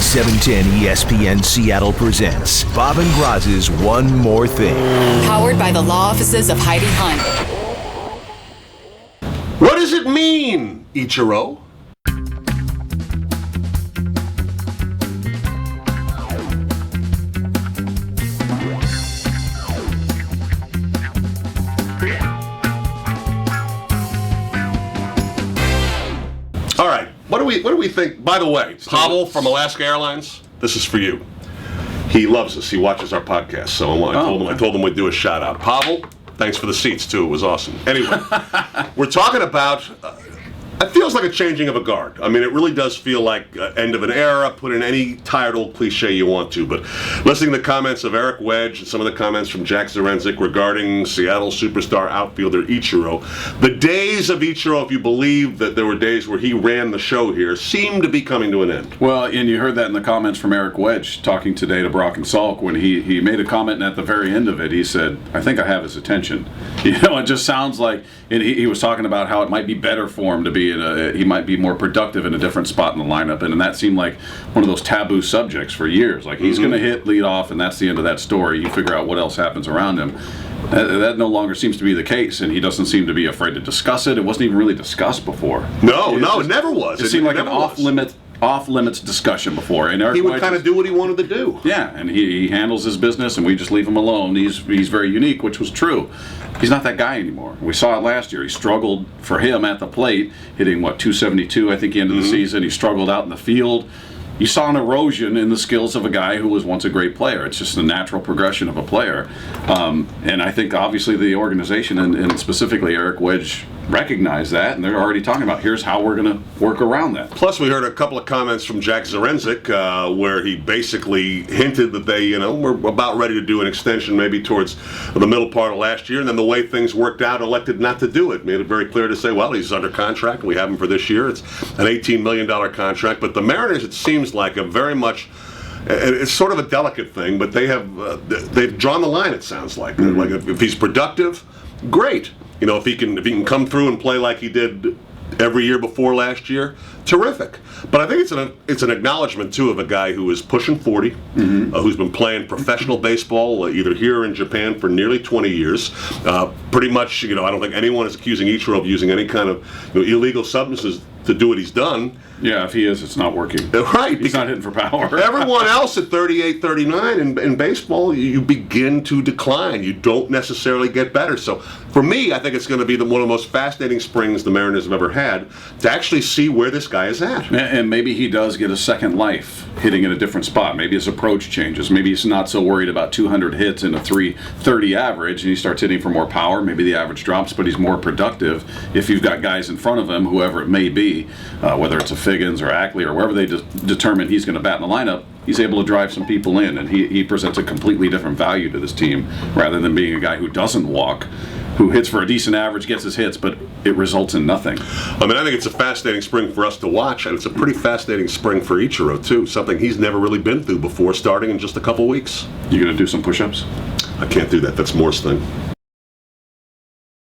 710 ESPN Seattle presents Bob and Groz's One More Thing. Powered by the law offices of Heidi Hunt. What does it mean, Ichiro? All right, what do we think? By the way, Pavel from Alaska Airlines, this is for you. He loves us. He watches our podcast, so I told him we'd do a shout out. Pavel, thanks for the seats too. It was awesome. Anyway, we're talking about. It feels like a changing of a guard. I mean, it really does feel like end of an era. Put in any tired old cliche you want to, but listening to the comments of Eric Wedge and some of the comments from Jack Zarenzik regarding Seattle superstar outfielder Ichiro, the days of Ichiro, if you believe that there were days where he ran the show here, seem to be coming to an end. Well, and you heard that in the comments from Eric Wedge talking today to Brock and Salk when he made a comment, and at the very end of it, he said, "I think I have his attention." You know, it just sounds like he was talking about how it might be better for him to be he might be more productive in a different spot in the lineup, and that seemed like one of those taboo subjects for years. Like he's going to hit leadoff, and that's the end of that story. You figure out what else happens around him. That no longer seems to be the case, and he doesn't seem to be afraid to discuss it. It wasn't even really discussed before. No, it never was. It seemed like an off-limits discussion before. And he would kind of do what he wanted to do. Yeah, and he handles his business, and we just leave him alone. He's very unique, which was true. He's not that guy anymore. We saw it last year. He struggled for him at the plate, hitting, 272, I think, the end of the season. He struggled out in the field. You saw an erosion in the skills of a guy who was once a great player. It's just the natural progression of a player. And I think, obviously, the organization, and specifically Eric Wedge, recognized that, and they're already talking about here's how we're going to work around that. Plus, we heard a couple of comments from Jack Zarenzik where he basically hinted that they, were about ready to do an extension maybe towards the middle part of last year, and then the way things worked out, elected not to do it. Made it very clear to say, well, he's under contract, and we have him for this year. It's an $18 million contract, but the Mariners, it seems like a very much, it's sort of a delicate thing, but they've drawn the line, it sounds like. Like if he's productive, great. If he can come through and play like he did every year before last year, terrific. But I think it's an acknowledgement too of a guy who is pushing 40, who's been playing professional baseball either here or in Japan for nearly 20 years. Pretty much, I don't think anyone is accusing Ichiro of using any kind of illegal substances to do what he's done. Yeah, if he is, it's not working. Right. He's not hitting for power. Everyone else at 38, 39 in baseball, you begin to decline. You don't necessarily get better. So for me, I think it's going to be one of the most fascinating springs the Mariners have ever had to actually see where this guy is at. And maybe he does get a second life hitting in a different spot. Maybe his approach changes. Maybe he's not so worried about 200 hits and a 330 average, and he starts hitting for more power. Maybe the average drops, but he's more productive if you've got guys in front of him, whoever it may be, whether it's a Figgins or Ackley or wherever they determine he's going to bat in the lineup. He's able to drive some people in, and he presents a completely different value to this team rather than being a guy who doesn't walk, who hits for a decent average, gets his hits, but it results in nothing. I think it's a fascinating spring for us to watch, and it's a pretty fascinating spring for Ichiro, too. Something he's never really been through before, starting in just a couple weeks. You going to do some push-ups? I can't do that. That's Moore's thing.